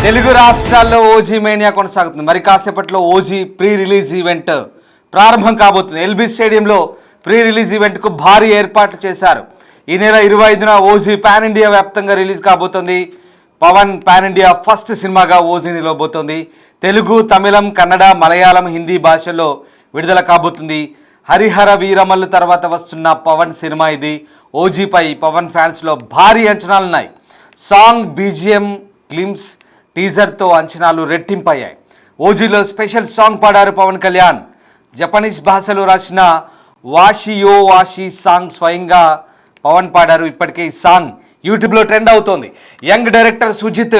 తెలుగు రాష్ట్రాల్లో OG mania కొనసాగుతుంది. మరి కాసేపట్లో ఓజీ ప్రీ రిలీజ్ ఈవెంట్ ప్రారంభం కాబోతుంది. ఎల్బీ స్టేడియంలో ప్రీ రిలీజ్ ఈవెంట్కు భారీ ఏర్పాట్లు చేశారు. ఈ నెల 25న ఓజీ పాన్ ఇండియా వ్యాప్తంగా రిలీజ్ కాబోతుంది. పవన్ పాన్ ఇండియా ఫస్ట్ సినిమాగా ఓజీ నిలవబోతోంది. తెలుగు, తమిళం, కన్నడ, మలయాళం, హిందీ భాషల్లో విడుదల కాబోతుంది. హరిహర వీరమల్లు తర్వాత వస్తున్న పవన్ సినిమా ఇది. ఓజీపై పవన్ ఫ్యాన్స్లో భారీ అంచనాలున్నాయి. సాంగ్, బీజిఎం, గ్లిమ్స్, టీజర్తో అంచనాలు రెట్టింపయ్యాయి. ఓజీలో స్పెషల్ సాంగ్ పాడారు పవన్ కళ్యాణ్. జపనీస్ భాషలో రాసిన వాషియో వాషి సాంగ్ స్వయంగా పవన్ పాడారు. ఇప్పటికే ఈ సాంగ్ యూట్యూబ్లో ట్రెండ్ అవుతోంది. యంగ్ డైరెక్టర్ సుజిత్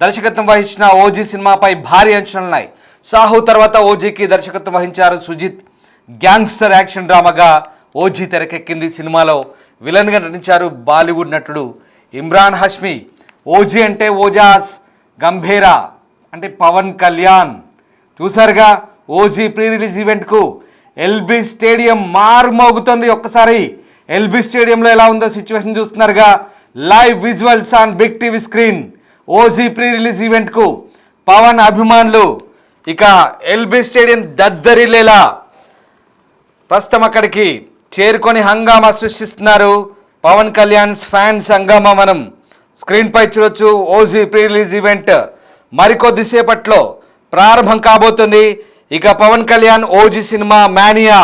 దర్శకత్వం వహించిన ఓజీ సినిమాపై భారీ అంచనాలున్నాయి. సాహు తర్వాత ఓజీకి దర్శకత్వం వహించారు సుజిత్. గ్యాంగ్స్టర్ యాక్షన్ డ్రామాగా ఓజీ తెరకెక్కింది. సినిమాలో విలన్గా నటించారు బాలీవుడ్ నటుడు ఇమ్రాన్ హష్మీ. ఓజీ అంటే ఓజాస్, గంభీరా అంటే పవన్ కళ్యాణ్. చూసారుగా ఓజీ ప్రీ రిలీజ్ ఈవెంట్కు ఎల్బీ స్టేడియం మారుమోగుతుంది. ఒక్కసారి ఎల్బీ స్టేడియంలో ఎలా ఉందో సిచ్యువేషన్ చూస్తున్నారుగా. Live visuals on big TV screen. OG pre release ఈవెంట్కు పవన్ అభిమానులు ఇక ఎల్బీ స్టేడియం దద్దరిల్లేలా ప్రస్తుతం అక్కడికి చేరుకొని హంగామా సృష్టిస్తున్నారు. పవన్ కళ్యాణ్ ఫ్యాన్స్ హంగామా మనం స్క్రీన్పై చూడొచ్చు. ఓజీ ప్రీ రిలీజ్ ఈవెంట్ మరికొద్దిసేపట్లో ప్రారంభం కాబోతుంది. ఇక Pawan Kalyan OG cinema mania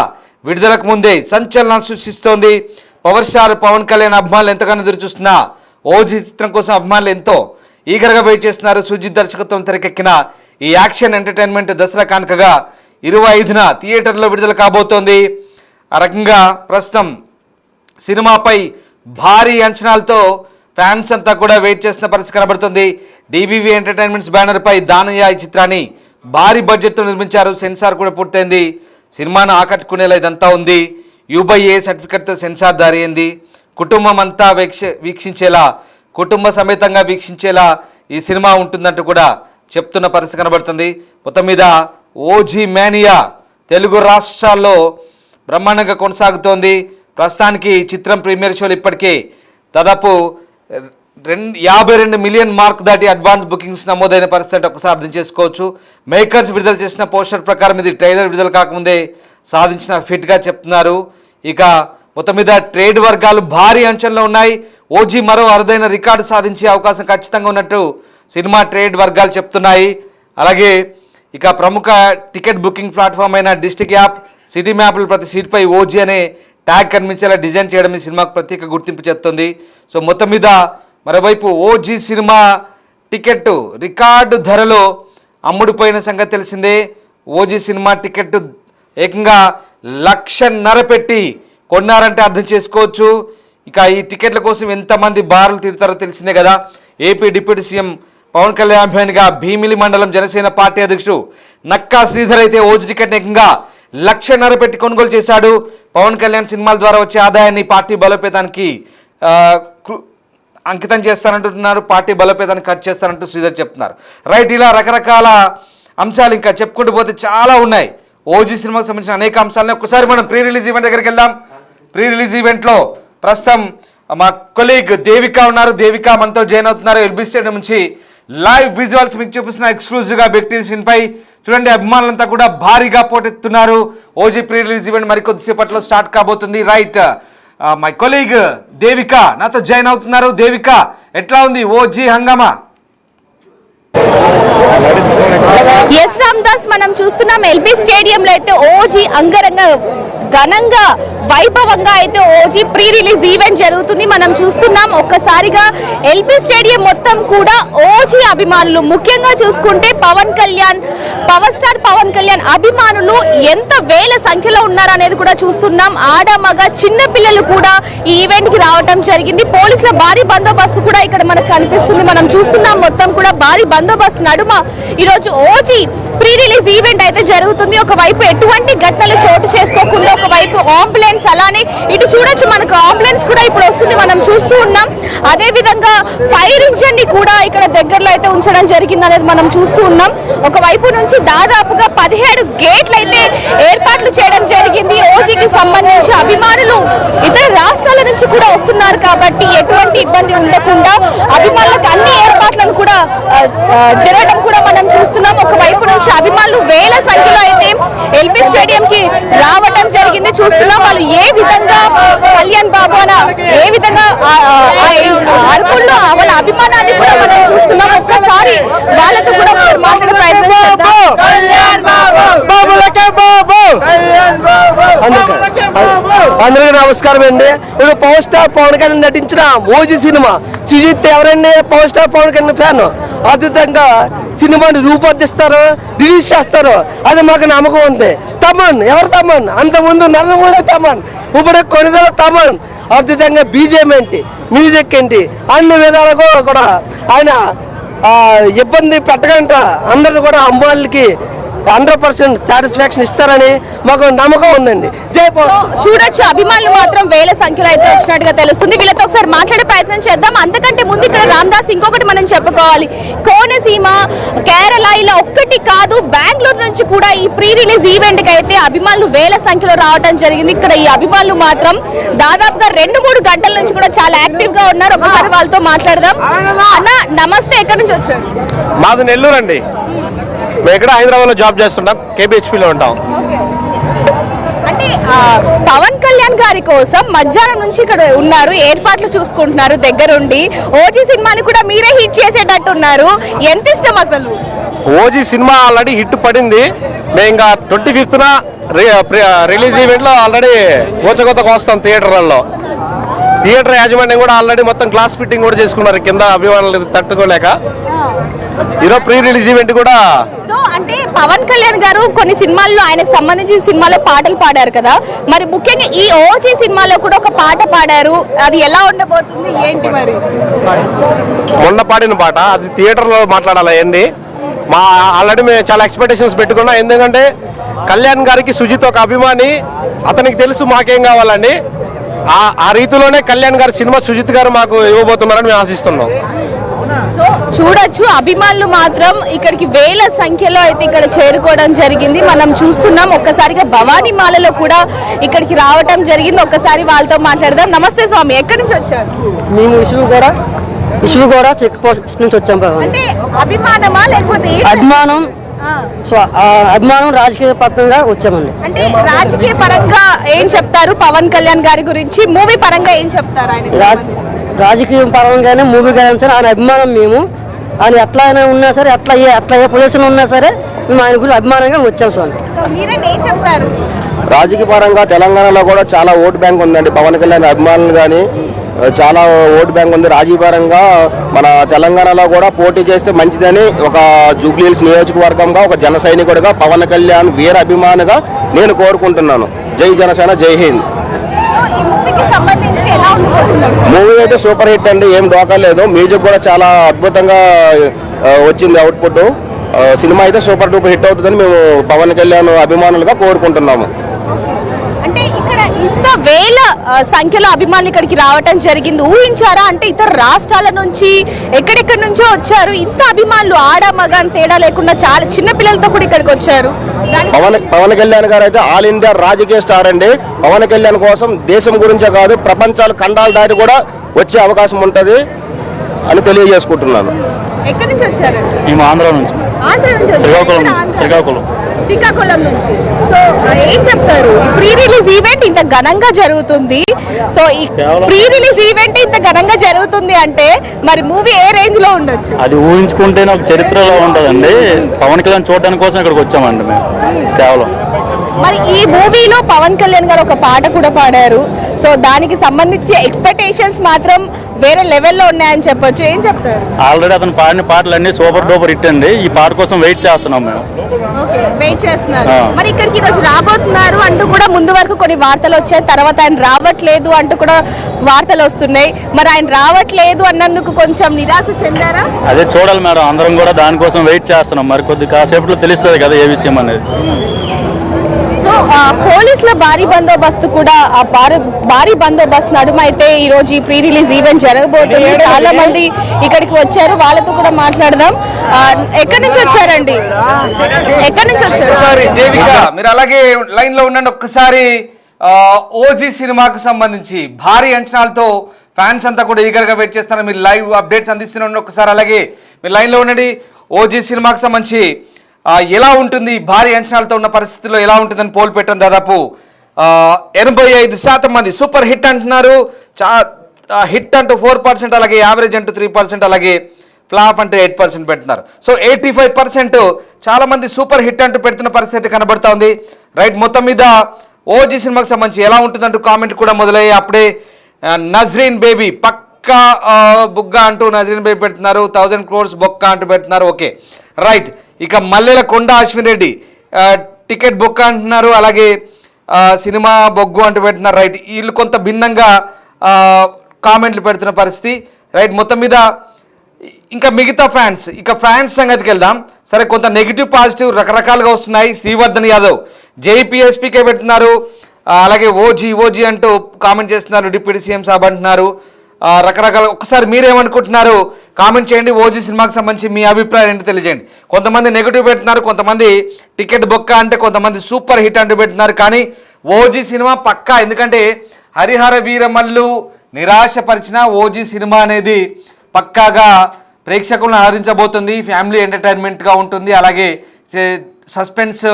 విడుదలకు ముందే సంచలనం సృష్టిస్తోంది. పవర్ స్టార్ పవన్ కళ్యాణ్ అభిమానులు ఎంతగానో ఎదురు చూస్తున్నా ఓజీ చిత్రం కోసం అభిమానులు ఎంతో ఈగర్గా వెయిట్ చేస్తున్నారు. సుజిత్ దర్శకత్వం తెరకెక్కిన ఈ యాక్షన్ ఎంటర్టైన్మెంట్ దసరా కానుకగా 25న థియేటర్లో విడుదల కాబోతోంది. ఆ రకంగా ప్రస్తుతం సినిమాపై భారీ అంచనాలతో ఫ్యాన్స్ అంతా కూడా వెయిట్ చేస్తున్న పరిస్థితి కనబడుతుంది. డివివి ఎంటర్టైన్మెంట్స్ బ్యానర్పై దానయ్య ఈ చిత్రాన్ని భారీ బడ్జెట్తో నిర్మించారు. సెన్సార్ కూడా పూర్తయింది. సినిమాను ఆకట్టుకునేలా ఇదంతా ఉంది. యూబైఏ సర్టిఫికెట్తో సెన్సార్ జారీ అయింది. కుటుంబం అంతా వీక్షించేలా, కుటుంబ సమేతంగా వీక్షించేలా ఈ సినిమా ఉంటుందంటూ కూడా చెప్తున్న పరిస్థితి కనబడుతుంది. మొత్తం మీద ఓజీ మేనియా తెలుగు రాష్ట్రాల్లో బ్రహ్మాండంగా కొనసాగుతోంది. ప్రస్తుతానికి చిత్రం ప్రీమియర్ షోలు ఇప్పటికే దాదాపు 52 మిలియన్ మార్క్ దాటి అడ్వాన్స్ బుకింగ్స్ నమోదైన పరిస్థితి ఒకసారి అర్థం చేసుకోవచ్చు. మేకర్స్ విడుదల చేసిన పోస్టర్ ప్రకారం ఇది ట్రైలర్ విడుదల కాకముందే సాధించిన ఫిట్గా చెప్తున్నారు. ఇక మొత్తం మీద ట్రేడ్ వర్గాలు భారీ అంచనాలో ఉన్నాయి. ఓజీ మరో అరుదైన రికార్డు సాధించే అవకాశం ఖచ్చితంగా ఉన్నట్టు సినిమా ట్రేడ్ వర్గాలు చెప్తున్నాయి. అలాగే ఇక ప్రముఖ టికెట్ బుకింగ్ ప్లాట్ఫామ్ అయిన డిస్ట్రిక్ట్ యాప్, సిటీ మ్యాప్లు ప్రతి సీట్పై ఓజీ అనే ట్యాగ్ కనిపించేలా డిజైన్ చేయడం ఈ సినిమాకు ప్రత్యేక గుర్తింపు చెప్తుంది. సో మొత్తం మీద మరోవైపు ఓజీ సినిమా టికెట్ రికార్డు ధరలో అమ్ముడుపోయిన సంగతి తెలిసిందే. ఓజీ సినిమా టికెట్ ఏకంగా 1,50,000 పెట్టి కొన్నారంటే అర్థం చేసుకోవచ్చు. ఇక ఈ టికెట్ల కోసం ఎంతమంది బారులు తీరుతారో తెలిసిందే కదా. AP deputy CM Pawan Kalyan అభిమానిగా భీమిలి మండలం జనసేన పార్టీ అధ్యక్షుడు నక్కా శ్రీధర్ అయితే ఓజీ టికెట్ ఏకంగా 1,50,000 పెట్టి కొనుగోలు చేశాడు. పవన్ కళ్యాణ్ సినిమాల ద్వారా వచ్చే ఆదాయాన్ని పార్టీ బలోపేతానికి అంకితం చేస్తానంటున్నారు. పార్టీ బలోపేతానికి ఖర్చు చేస్తానంటూ శ్రీధర్ చెప్తున్నారు. రైట్, ఇలా రకరకాల అంశాలు ఇంకా చెప్పుకుంటూ పోతే చాలా ఉన్నాయి. ఓజీ సినిమాకి సంబంధించిన అనేక అంశాలని ఒకసారి మనం ప్రీ రిలీజ్ ఈవెంట్ దగ్గరికి వెళ్దాం. ప్రీ రిలీజ్ ఈవెంట్లో ప్రస్తుతం మా కొలీగ్ దేవిక ఉన్నారు. దేవిక మనతో జాయిన్ అవుతున్నారు. ఎల్బీ స్టేడియం నుంచి లైవ్ విజువల్స్ మీకు చూపిస్తున్న ఎక్స్క్లూజివ్గా బిగ్ టీవీ స్క్రీన్ పై చూడండి. అభిమానులంతా కూడా భారీగా పోటెత్తున్నారు. ఓజీ ప్రీ రిలీజ్ ఈవెంట్ మరికొద్దిసేపట్లో స్టార్ట్ కాబోతుంది. రైట్, మై కొలీగ్ దేవిక నాతో జాయిన్ అవుతున్నారు. దేవిక, ఎట్లా ఉంది ఓజీ హంగామా? ఎస్ రామ్దాస్, మనం చూస్తున్నాం ఎల్బీ స్టేడియంలో అయితే ఓజీ అంగరంగ ఘనంగా వైభవంగా అయితే ఓజీ ప్రీ రిలీజ్ ఈవెంట్ జరుగుతుంది. మనం చూస్తున్నాం ఒక్కసారిగా ఎల్బీ స్టేడియం మొత్తం కూడా ఓజీ అభిమానులు, ముఖ్యంగా చూసుకుంటే పవన్ కళ్యాణ్, పవర్ స్టార్ పవన్ కళ్యాణ్ అభిమానులు ఎంత వేల సంఖ్యలో ఉన్నారనేది కూడా చూస్తున్నాం. ఆడ మగ చిన్న పిల్లలు కూడా ఈ ఈవెంట్ కి రావడం జరిగింది. పోలీసుల భారీ బందోబస్తు కూడా ఇక్కడ మనకు కనిపిస్తుంది. మనం చూస్తున్నాం మొత్తం కూడా భారీ బందోబస్తు నడుమ ఈరోజు ఓజీ ప్రీ రిలీజ్ ఈవెంట్ అయితే జరుగుతుంది. ఒకవైపు ఎటువంటి ఘటనలు చోటు చేసుకోకుండా ఒకవైపు అంబులెన్స్, అలానే ఇటు చూడొచ్చు మనకు అంబులెన్స్ కూడా ఇప్పుడు వస్తుంది, మనం చూస్తూ ఉన్నాం. అదే విధంగా ఫైర్ ఇంజిన్ ని కూడా ఇక్కడ దగ్గరలో అయితే ఉంచడం జరిగింది అనేది మనం చూస్తూ ఉన్నాం. ఒకవైపు నుంచి దాదాపుగా 17 గేట్లు అయితే ఏర్పాట్లు చేయడం జరిగింది. ఓజీకి సంబంధించి అభిమానులు ఇతర రాష్ట్రాల నుంచి కూడా వస్తున్నారు కాబట్టి ఎటువంటి ఇబ్బంది ఉండకుండా అభిమానులకు అన్ని ఏర్పాట్లను కూడా జరగడం కూడా మనం చూస్తున్నాం. ఒకవైపు నుంచి అభిమానులు వేల సంఖ్యలో అయితే ఎల్బీ స్టేడియం కి రావడం జరిగింది. చూస్తున్నాం వాళ్ళు ఏ విధంగా కళ్యాణ్ బాబు ఏ విధంగా అర్పుల్లో వాళ్ళ అభిమానాన్ని కూడా మనం చూస్తున్నాం. ఒక్కసారి వాళ్ళతో కూడా మాట్లాడే ప్రయత్నం చేద్దాం. అందరికీ నమస్కారం అండి. ఇప్పుడు పవర్ స్టార్ పవన్ కళ్యాణ్ నటించిన ఓజీ సినిమా. సుజిత్ ఎవరండి power star Pawan Kalyan fan. అద్భుతంగా సినిమాని రూపొందిస్తారు, రిలీజ్ చేస్తారు. అది మాకు నమ్మకం ఉంది. తమన్ ఎవరు తమన్? అంతకుముందు నల్లమూల తమన్, ఇప్పుడు కొనిదల తమన్. అద్భుతంగా బీజేపీ ఏంటి, మ్యూజిక్ ఏంటి, అన్ని విధాలుగా కూడా ఆయన ఇబ్బంది పెట్టకుండా అందరిని కూడా అమ్మాయిలకి 100% సాటిస్ఫాక్షన్ ఇస్తారని మాకు నమ్మకం ఉందండి. చూడొచ్చు అభిమానులు మాత్రం వేల సంఖ్యలో అయితే వచ్చినట్టుగా తెలుస్తుంది. వీళ్ళతో ఒకసారి మాట్లాడే ప్రయత్నం చేద్దాం. అంతకంటే ముందు ఇక్కడ రామదాస్ ఇంకొకటి మనం చెప్పుకోవాలి. కోనసీమ, కేరళ ఇలా ఒక్కటి కాదు, బెంగళూరు నుంచి కూడా ఈ ప్రీ రిలీజ్ ఈవెంట్ కి అయితే అభిమానులు వేల సంఖ్యలో రావడం జరిగింది. ఇక్కడ ఈ అభిమానులు మాత్రం దాదాపుగా 2-3 గంటల నుంచి కూడా చాలా యాక్టివ్ గా ఉన్నారు. ఒకసారి వాళ్ళతో మాట్లాడదాం. అన్న నమస్తే, ఎక్కడి నుంచి వచ్చారు? మాది నెల్లూరు అండి. మేము ఇక్కడ హైదరాబాద్ లో జాబ్ చేస్తుంటాం, కేబిహెచ్పి లో ఉంటాం. అంటే పవన్ కళ్యాణ్ గారి కోసం మధ్యాహ్నం నుంచి ఇక్కడ ఉన్నారు, ఏర్పాట్లు చూసుకుంటున్నారు దగ్గరుండి. ఓజీ సినిమాని కూడా మీరే హిట్ చేసేటట్టు ఉన్నారు. ఎంత ఇష్టం అసలు? ఓజీ సినిమా ఆల్రెడీ హిట్ పడింది. మేము ఇంకా 25న రిలీజ్ ఈవెంట్ లో ఆల్రెడీ ఊచకొత్తకు వస్తాం థియేటర్లలో. థియేటర్ యాజమాన్యం కూడా ఆల్రెడీ మొత్తం గ్లాస్ ఫిట్టింగ్ కూడా చేసుకున్నారు కింద అభిమానులు తట్టుకోలేక. ఈరోజు ప్రీ రిలీజ్ ఈవెంట్ కూడా. అంటే పవన్ కళ్యాణ్ గారు కొన్ని సినిమాల్లో ఆయనకు సంబంధించిన సినిమాలో పాటలు పాడారు కదా, మరి ముఖ్యంగా ఈ ఓజీ సినిమాలో కూడా ఒక పాట పాడారు. అది ఎలా ఉండబోతుంది ఏంటి మరి? మొన్న పాడిన పాట అది థియేటర్ లో మాట్లాడాలి అయ్యండి. మా ఆల్రెడీ మేము చాలా ఎక్స్పెక్టేషన్స్ పెట్టుకున్నాం. ఎందుకంటే కళ్యాణ్ గారికి సుజిత్ ఒక అభిమాని, అతనికి తెలుసు మాకేం కావాలని. ఆ రీతిలోనే కళ్యాణ్ గారి సినిమా సుజిత్ గారు మాకు ఇవ్వబోతున్నారని మేము ఆశిస్తున్నాం. చూడొచ్చు అభిమానులు మాత్రం ఇక్కడికి వేల సంఖ్యలో అయితే ఇక్కడ చేరుకోవడం జరిగింది. మనం చూస్తున్నాం. ఒక్కసారిగా భవానీ మాలలో కూడా ఇక్కడికి రావడం జరిగింది. ఒక్కసారి వాళ్ళతో మాట్లాడదాం. నమస్తే స్వామి, ఎక్కడి నుంచి వచ్చారు? మేము ఇసులు కూడా చెక్ పోస్ట్ నుంచి వచ్చాం. అంటే అభిమానమా లేకపోతే అభిమానం రాజకీయ పరంగా వచ్చామండి. అంటే రాజకీయ పరంగా ఏం చెప్తారు పవన్ కళ్యాణ్ గారి గురించి? మూవీ పరంగా ఏం చెప్తారు ఆయన? రాజకీయ పరంగానే మూవీ కానీ సరే ఆయన అభిమానం. మేము ఆయన ఎట్లా అయినా ఉన్నా సరే, ఎట్లా ఏ పొజిషన్ ఉన్నా సరే మేము ఆయన గురించి అభిమానంగా వచ్చాం. స్వామి రాజకీయ పరంగా తెలంగాణలో కూడా చాలా ఓటు బ్యాంక్ ఉందండి. పవన్ కళ్యాణ్ అభిమానులు కానీ చాలా ఓటు బ్యాంక్ ఉంది. రాజకీయ పరంగా మన తెలంగాణలో కూడా పోటీ చేస్తే మంచిదని ఒక జూబ్లీహిల్స్ నియోజకవర్గంగా ఒక జన సైనికుడిగా పవన్ కళ్యాణ్ వీర అభిమానిగా నేను కోరుకుంటున్నాను. జై జనసేన, జై హింద్. మూవీ అయితే సూపర్ హిట్ అండి, ఏం డోకా లేదు. మ్యూజిక్ కూడా చాలా అద్భుతంగా వచ్చింది అవుట్పుట్. సినిమా అయితే సూపర్ డూపర్ హిట్ అవుతుందని మేము పవన్ కళ్యాణ్ అభిమానులుగా కోరుకుంటున్నాము. అంటే ఇక్కడ ఇంత వేల సంఖ్యలో అభిమానులు ఇక్కడికి రావటం జరిగింది. ఊహించారా? అంటే ఇతర రాష్ట్రాల నుంచి ఎక్కడెక్కడి నుంచో వచ్చారు. ఇంత అభిమానులు ఆడ మగ తేడా లేకుండా చాలా చిన్న పిల్లలతో కూడా ఇక్కడికి వచ్చారు. పవన్ కళ్యాణ్ గారు అయితే ఆల్ ఇండియా రాజకీయ స్టార్ అండి. పవన్ కళ్యాణ్ కోసం దేశం గురించే కాదు ఖండాలు దాటి కూడా వచ్చే అవకాశం ఉంటుంది అని తెలియజేసుకుంటున్నాను. ఎక్కడి నుంచి వచ్చారు? మేము ఆంధ్ర నుంచి, శ్రీకాకుళం నుంచి. సో ఏం చెప్తారు? ప్రీ రిలీజ్ ఈవెంట్ ఇంత ఘనంగా జరుగుతుంది. సో ఈ ప్రీ రిలీజ్ ఈవెంట్ ఇంత ఘనంగా జరుగుతుంది అంటే మరి మూవీ ఏ రేంజ్ లో ఉండొచ్చు? అది ఊహించుకుంటేనే ఒక చరిత్రలో ఉంటుందండి. పవన్ కళ్యాణ్ చూడడానికి కోసం ఇక్కడికి వచ్చామండి మేము కేవలం. మరి ఈ మూవీలో పవన్ కళ్యాణ్ గారు ఒక పాట కూడా పాడారు. సో దానికి సంబంధించి ఎక్స్పెక్టేషన్స్ మాత్రం వేరే లెవెల్లో ఉన్నాయని చెప్పొచ్చు. ఏం చెప్తారు? ఆల్రెడీ అతను పాడిన పాటలన్నీ సూపర్ డూపర్ హిట్ అండి. ఈ పాట కోసం వెయిట్ చేస్తున్నాం మేము. వెయిట్ చేస్తున్నారు. మరి ఇక్కడికి ఈరోజు రాబోతున్నారు అంటూ కూడా ముందు వరకు కొన్ని వార్తలు వచ్చాయి. తర్వాత ఆయన రావట్లేదు అంటూ కూడా వార్తలు వస్తున్నాయి. మరి ఆయన రావట్లేదు అన్నందుకు కొంచెం నిరాశ చెందారా? అదే చూడాలి మేడం, అందరం కూడా దానికోసం వెయిట్ చేస్తున్నాం. మరి కొద్ది కాసేపట్లో తెలుస్తుంది కదా ఏ విషయం అనేది. సో పోలీసుల భారీ బందోబస్తు కూడా భారీ బందోబస్తు నడుమ అయితే ఈ రోజు ఈ ప్రీ రిలీజ్ ఈవెంట్ జరగబోతుంది. చాలా మంది ఇక్కడికి వచ్చారు, వాళ్ళతో కూడా మాట్లాడదాం. ఎక్కడి నుంచి వచ్చారండి? ఎక్కడి నుంచి వచ్చారు? ఒకసారి దేవిక మీరు అలాగే లైన్ లో ఉండండి. ఒక్కసారి ఓజీ సినిమాకు సంబంధించి భారీ అంచనాలతో ఫ్యాన్స్ అంతా కూడా ఈగర్ గా వెయిట్ చేస్తున్నారు. మీరు లైవ్ అప్డేట్స్ అందిస్తున్నారు. ఒకసారి అలాగే మీరు లైన్ లో ఉండండి. ఓజీ సినిమాకు సంబంధించి ఎలా ఉంటుంది, భారీ అంచనాలతో ఉన్న పరిస్థితుల్లో ఎలా ఉంటుందని పోల్ పెట్టడం దాదాపు 85% మంది సూపర్ హిట్ అంటున్నారు. హిట్ అంటూ 4%, అలాగే యావరేజ్ అంటూ 3%, అలాగే ఫ్లాప్ అంటే 8% పెడుతున్నారు. సో 85% చాలా మంది సూపర్ హిట్ అంటూ పెడుతున్న పరిస్థితి కనబడతా ఉంది. రైట్, మొత్తం మీద ఓజీ సినిమాకి సంబంధించి ఎలా ఉంటుందంటూ కామెంట్ కూడా మొదలయ్యి అప్పుడే నజ్రీన్ బేబీ పక్కా బుగ్గ అంటూ నజ్రీన్ బేబీ పెడుతున్నారు. 1000 crores బొక్క అంటూ పెడుతున్నారు. Okay right. ఇక మల్లెల కొండ అశ్విన్ రెడ్డి టికెట్ బుక్ అంటున్నారు, అలాగే సినిమా బొగ్గు అంటూ పెడుతున్నారు. రైట్, వీళ్ళు కొంత భిన్నంగా కామెంట్లు పెడుతున్న పరిస్థితి. రైట్, మొత్తం మీద ఇంకా మిగతా ఫ్యాన్స్ సంగతికి వెళ్దాం. సరే, కొంత నెగిటివ్ పాజిటివ్ రకరకాలుగా వస్తున్నాయి. శ్రీవర్ధన్ యాదవ్ జేపీఎస్పీకే పెడుతున్నారు, అలాగే ఓజీ అంటూ కామెంట్ చేస్తున్నారు. డిప్యూటీ సీఎం సాబ్ అంటున్నారు. రకరకాల ఒక్కసారి మీరేమనుకుంటున్నారు కామెంట్ చేయండి. ఓజీ సినిమాకి సంబంధించి మీ అభిప్రాయం ఏంటో తెలియజేయండి. కొంతమంది నెగిటివ్ పెడుతున్నారు, కొంతమంది టికెట్ బొక్క అంటే, కొంతమంది సూపర్ హిట్ అంటూ పెడుతున్నారు. కానీ ఓజీ సినిమా పక్కా, ఎందుకంటే హరిహర వీరమల్లు నిరాశపరిచిన ఓజీ సినిమా అనేది పక్కాగా ప్రేక్షకులను ఆదరించబోతుంది. ఫ్యామిలీ ఎంటర్టైన్మెంట్గా ఉంటుంది, అలాగే సస్పెన్స్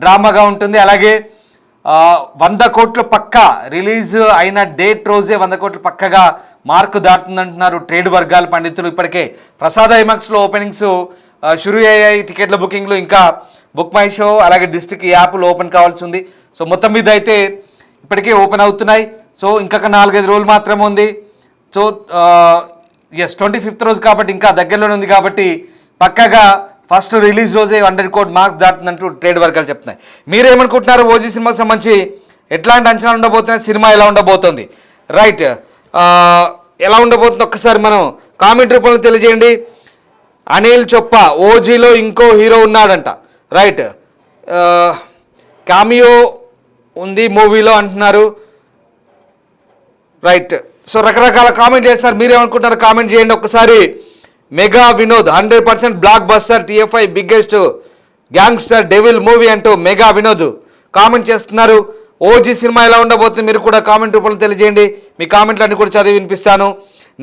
డ్రామాగా ఉంటుంది. అలాగే 100 కోట్లు పక్కా రిలీజ్ అయిన డేట్ రోజే 100 కోట్లు పక్కగా మార్కు దాటుతుందంటున్నారు ట్రేడ్ వర్గాల పండితులు. ఇప్పటికే ప్రసాద్ ఐమాక్స్లో ఓపెనింగ్స్ షురూ అయ్యాయి. టికెట్ల బుకింగ్లు ఇంకా బుక్ మై షో, అలాగే డిస్ట్రిక్ట్ యాప్లు ఓపెన్ కావాల్సి ఉంది. సో మొత్తం మీద అయితే ఇప్పటికే ఓపెన్ అవుతున్నాయి. సో ఇంకా 4-5 రోజులు మాత్రమే ఉంది. సో 25th రోజు కాబట్టి ఇంకా దగ్గరలోనే ఉంది కాబట్టి పక్కగా ఫస్ట్ రిలీజ్ రోజే 100 కోట్ మార్క్స్ దాటుతుందంటూ ట్రేడ్ వర్గాలు చెప్తున్నాయి. మీరేమనుకుంటున్నారు? ఓజీ సినిమాకి సంబంధించి ఎట్లాంటి అంచనాలు ఉండబోతున్నాయి? సినిమా ఎలా ఉండబోతుంది? రైట్, ఎలా ఉండబోతుంది ఒక్కసారి మనం కామెంట్ రూపంలో తెలియజేయండి. అనిల్ చొప్ప ఓజీలో ఇంకో హీరో ఉన్నాడంట. రైట్, కామియో ఉంది మూవీలో అంటున్నారు. రైట్, సో రకరకాల కామెంట్ చేస్తున్నారు. మీరేమనుకుంటున్నారు కామెంట్ చేయండి ఒక్కసారి. Mega Vinod 100% block buster, TFI biggest gangster devil movie అంటూ మెగా వినోద్ కామెంట్ చేస్తున్నారు. ఓజీ సినిమా ఎలా ఉండబోతుంది మీరు కూడా కామెంట్ రూపంలో తెలియజేయండి. మీ కామెంట్లన్నీ కూడా చదివి వినిపిస్తాను.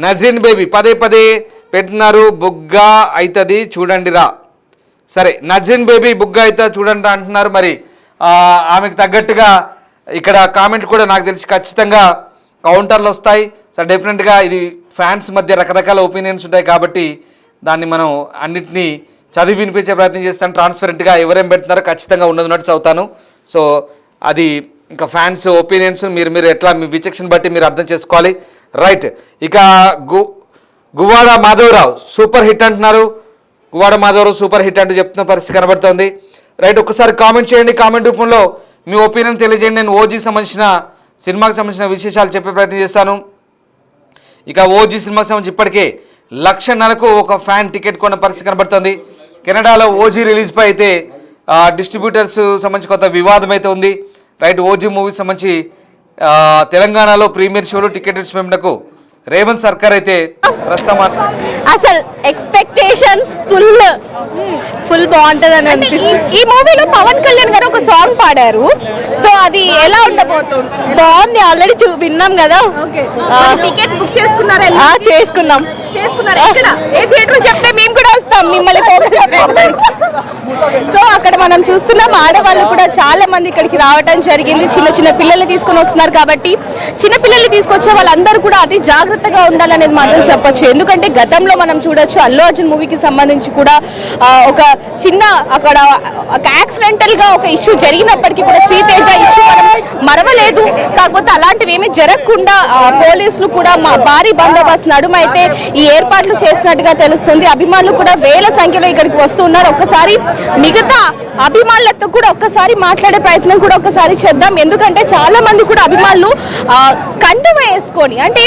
నజ్రీన్ బేబీ పదే పెడుతున్నారు, బుగ్గా అవుతుంది చూడండి రా. సరే, నజ్రీన్ బేబీ బుగ్గా అవుతుంది చూడండి అంటున్నారు. మరి ఆమెకు తగ్గట్టుగా ఇక్కడ కామెంట్ కూడా నాకు తెలిసి ఖచ్చితంగా కౌంటర్లు వస్తాయి. సో డెఫినెట్గా ఇది ఫ్యాన్స్ మధ్య రకరకాల ఒపీనియన్స్ ఉంటాయి కాబట్టి దాన్ని మనం అన్నింటినీ చదివి వినిపించే ప్రయత్నం చేస్తాను. ట్రాన్స్పరెంట్గా ఎవరేం పెడుతున్నారో ఖచ్చితంగా ఉన్నట్టు చదువుతాను. సో అది ఇంకా ఫ్యాన్స్ ఒపీనియన్స్ మీరు ఎట్లా మీ విచక్షణ బట్టి మీరు అర్థం చేసుకోవాలి. రైట్, ఇక గువ్వాడ మాధవరావు సూపర్ హిట్ అంటున్నారు. గువ్వాడ మాధవరావు సూపర్ హిట్ అంటూ చెప్తున్న పరిస్థితి కనబడుతోంది. రైట్, ఒకసారి కామెంట్ చేయండి. కామెంట్ రూపంలో మీ ఒపీనియన్ తెలియజేయండి. నేను ఓజీకి సంబంధించిన సినిమాకి సంబంధించిన విశేషాలు చెప్పే ప్రయత్నం చేస్తాను. ఇక ఓజీ సినిమాకి సంబంధించి ఇప్పటికే 1,50,000కు ఒక ఫ్యాన్ టికెట్ కొన్న పరిస్థితి కనబడుతుంది. కెనడాలో ఓజీ రిలీజ్పై అయితే డిస్ట్రిబ్యూటర్స్ సంబంధించి కొంత వివాదం అయితే ఉంది. రైట్, ఓజీ మూవీ సంబంధించి తెలంగాణలో ప్రీమియర్ షోలు టికెట్ ఇచ్చినందుకు రేవంత్ సర్కార్ అయితే ప్రస్తుతం అసలు ఎక్స్పెక్టేషన్స్ ఫుల్ బాగుంటుందని అనిపిస్తుంది. ఈ మూవీలో పవన్ కళ్యాణ్ గారు ఒక సాంగ్ పాడారు. సో అది ఎలా ఉండబోతుంది? బాగుంది, ఆల్రెడీ విన్నాం కదా. టికెట్స్ బుక్ చేసుకున్నారా? చేసుకున్నాం. ఏ థియేటర్ చెప్తే మేము కూడా వస్తాం. చూద్దాం మిమ్మల్ని సో అక్కడ మనం చూస్తున్నాం ఆడవాళ్ళు కూడా చాలా మంది ఇక్కడికి రావడం జరిగింది. చిన్న చిన్న పిల్లల్ని తీసుకొని వస్తున్నారు కాబట్టి చిన్న పిల్లల్ని తీసుకొచ్చే వాళ్ళందరూ కూడా అతి జాగ్రత్తగా ఉండాలనేది మాత్రం చెప్పొచ్చు. ఎందుకంటే గతంలో మనం చూడొచ్చు అల్లు అర్జున్ మూవీకి సంబంధించి కూడా ఒక చిన్న అక్కడ యాక్సిడెంటల్ గా ఒక ఇష్యూ జరిగినప్పటికీ కూడా శ్రీతేజ ఇష్యూ మరవలేదు. కాకపోతే అలాంటివి ఏమీ జరగకుండా పోలీసులు కూడా భారీ బందోబస్తు నడుమైతే ఈ ఏర్పాట్లు చేసినట్టుగా తెలుస్తుంది. అభిమానులు కూడా వేల సంఖ్యలో ఇక్కడికి వస్తున్నారు. ఒక్కసారి మిగతా అభిమానులతో కూడా ఒక్కసారి మాట్లాడే ప్రయత్నం కూడా ఒక్కసారి చేద్దాం. ఎందుకంటే చాలా మంది కూడా అభిమానులు కండువ వేసుకొని, అంటే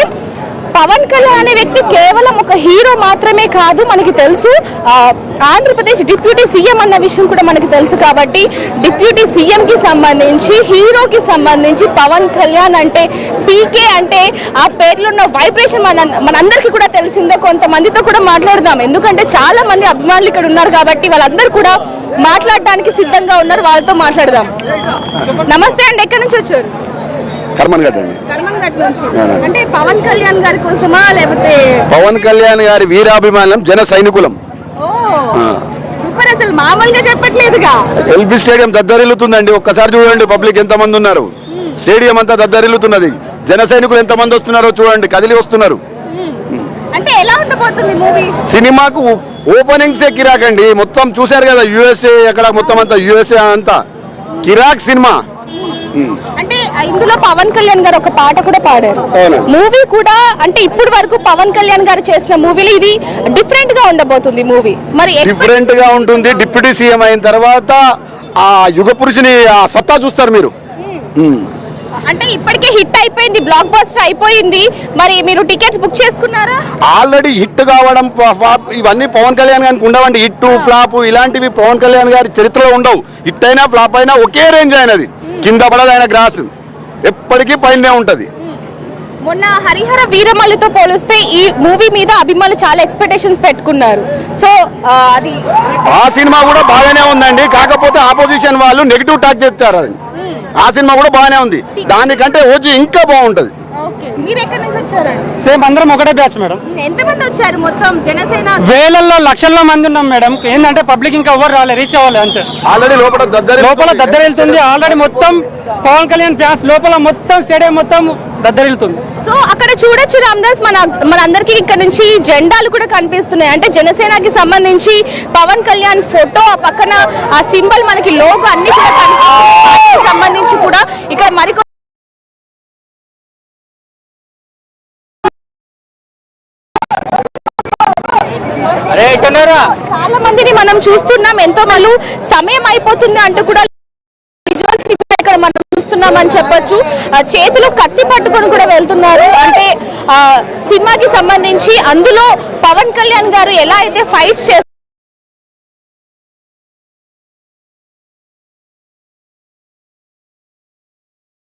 పవన్ కళ్యాణ్ అనే వ్యక్తి కేవలం ఒక హీరో మాత్రమే కాదు, మనకి తెలుసు ఆంధ్రప్రదేశ్ డిప్యూటీ సీఎం అన్న విషయం కూడా మనకి తెలుసు. కాబట్టి డిప్యూటీ సీఎం కి సంబంధించి హీరోకి సంబంధించి పవన్ కళ్యాణ్ అంటే పీకే అంటే ఆ పేర్లో ఉన్న వైబ్రేషన్ మనందరికీ కూడా తెలిసిందో. కొంతమందితో కూడా మాట్లాడదాం, ఎందుకంటే చాలా మంది అభిమానులు ఇక్కడ ఉన్నారు కాబట్టి వాళ్ళందరూ కూడా మాట్లాడడానికి సిద్ధంగా ఉన్నారు. వాళ్ళతో మాట్లాడదాం. నమస్తే అండి, ఎక్కడి నుంచి వచ్చారు? కర్మన్ఘట్ అండి. కర్మన్ఘట్ నుంచి. అంటే పవన్ కళ్యాణ్ గారి కోసమా లేకపోతే పవన్ కళ్యాణ్ గారి వీరాభిమానం, జన సైనికులం. అసలు మామూలుగా చెప్పట్లేదుగా. LB stadium దద్దరిల్లుతుందండి. ఒక్కసారి చూడండి పబ్లిక్ ఎంత మంది ఉన్నారు. స్టేడియం అంతా దద్దరిల్లుతున్నది. జన సైనికులు ఎంత మంది వస్తున్నారో చూడండి, కదిలి వస్తున్నారు. అంటే ఎలా ఉండబోతుంది మూవీ? సినిమాకు ఓపెనింగ్సే కిరాక్ అండి. మొత్తం చూశారు కదా, యుఎస్ఏ అక్కడ మొత్తం అంతా యుఎస్ఏ అంతా కిరాక్ సినిమా. అంటే ఇందులో పవన్ కళ్యాణ్ గారు ఒక పాట కూడా పాడారు. మూవీ కూడా అంటే ఇప్పటి వరకు పవన్ కళ్యాణ్ గారు చేసిన మూవీలు ఇది డిఫరెంట్ గా ఉండబోతుంది మూవీ. మరి డిఫరెంట్ గా ఉంటుంది. డిప్యూటీ సీఎం అయిన తర్వాత ఆ యుగ పురుషుని ఆ సత్తా చూస్తారు మీరు. అంటే ఇప్పటికే హిట్ అయిపోయింది, బ్లాక్ బస్టర్ అయిపోయింది. మరి మీరు టికెట్స్ బుక్ చేసుకున్నారా? ఆల్రెడీ హిట్ కావడం ఇవన్నీ పవన్ కళ్యాణ్ గారికి ఉండవండి. హిట్ ఫ్లాప్ ఇలాంటివి పవన్ కళ్యాణ్ గారి చరిత్రలో ఉండవు. హిట్ అయినా ఫ్లాప్ అయినా ఒకే రేంజ్ అయినది. కింద పడదు ఆయన గ్రాస్, ఎప్పటికీ పైనే ఉంటది. మొన్న హరిహర వీరమల్లితో పోలిస్తే ఈ మూవీ మీద అభిమానులు చాలా ఎక్స్పెక్టేషన్స్ పెట్టుకున్నారు. సో అది ఆ సినిమా కూడా బాగానే ఉందండి. కాకపోతే ఆపోజిషన్ వాళ్ళు నెగిటివ్ టాక్ చేస్తారు. అది ఆ సినిమా కూడా బాగానే ఉంది. దానికంటే ఓజీ ఇంకా బాగుంటది. సేమ్ అందరం ఒకటే బ్యాచ్ మేడం. ఎంతమంది వచ్చారు మొత్తం? జనసేన వేలల్లో లక్షల్లో మంది ఉన్నాం మేడం. ఏంటంటే పబ్లిక్ ఇంకా ఎవరు రాలే, రీచ్ అవ్వాలి అంతే. ఆల్రెడీ లోపల దద్దరిల్లుతుంది. ఆల్రెడీ మొత్తం పవన్ కళ్యాణ్ ఫ్యాన్స్ లోపల మొత్తం స్టేడియం మొత్తం దద్దరిల్లుతుంది. సో అక్కడ చూడొచ్చు రామ్దాస్, మనందరికి ఇక్కడ నుంచి జెండాలు కూడా కనిపిస్తున్నాయి. అంటే జనసేనకి సంబంధించి పవన్ కళ్యాణ్ ఫోటో, ఆ పక్కన ఆ సింబల్ మనకి లోగో అన్ని కూడా కనిపిస్తున్నాయి. సంబంధించి కూడా ఇక్కడ మరికొన్ని చాలా మందిని మనం చూస్తున్నాం. ఎంతో వాళ్ళు సమయం అయిపోతుంది అంటూ కూడా ఇక్కడ మనం చూస్తున్నామని చెప్పొచ్చు. చేతిలో కత్తి పట్టుకొని కూడా వెళ్తున్నారు. అంటే సినిమాకి సంబంధించి అందులో పవన్ కళ్యాణ్ గారు ఎలా అయితే ఫైట్స్ చేస్తారు,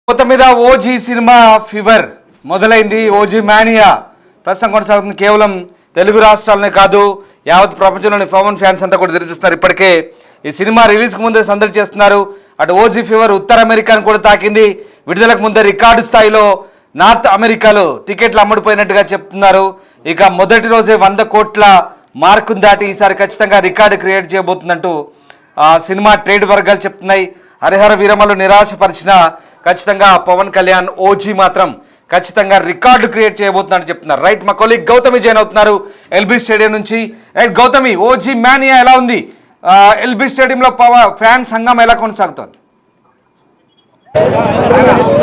మొత్తం మీద ఓజీ సినిమా ఫీవర్ మొదలైంది. ఓజీ మానియా ప్రస్తుతం కొనసాగుతుంది. కేవలం తెలుగు రాష్ట్రాలనే కాదు, యావత్ ప్రపంచంలోని పవన్ ఫ్యాన్స్ అంతా కూడా తిరుగుతున్నారు. ఇప్పటికే ఈ సినిమా రిలీజ్కి ముందే సందడి చేస్తున్నారు. అటు ఓజీ ఫీవర్ ఉత్తర అమెరికాను కూడా తాకింది. విడుదలకు ముందే రికార్డు స్థాయిలో నార్త్ అమెరికాలో టికెట్లు అమ్ముడుపోయినట్టుగా చెప్తున్నారు. ఇక మొదటి రోజే 100 కోట్ల మార్కును దాటి ఈసారి ఖచ్చితంగా రికార్డు క్రియేట్ చేయబోతుందంటూ సినిమా ట్రేడ్ వర్గాలు చెప్తున్నాయి. హరిహర వీరమల్లు నిరాశపరిచిన ఖచ్చితంగా పవన్ కళ్యాణ్ ఓజీ మాత్రం ఖచ్చితంగా రికార్డు క్రియేట్ చేయబోతున్నట్టు చెప్తున్నారు. రైట్, మా కొలీగ్ గౌతమి జాయిన్ అవుతున్నారు ఎల్బీ స్టేడియం నుంచి. రైట్ గౌతమి, ఓజీ మానియా ఎలా ఉంది? ఎల్బీ స్టేడియంలో ఫ్యాన్ సంఘం ఎలా కొనసాగుతుంది?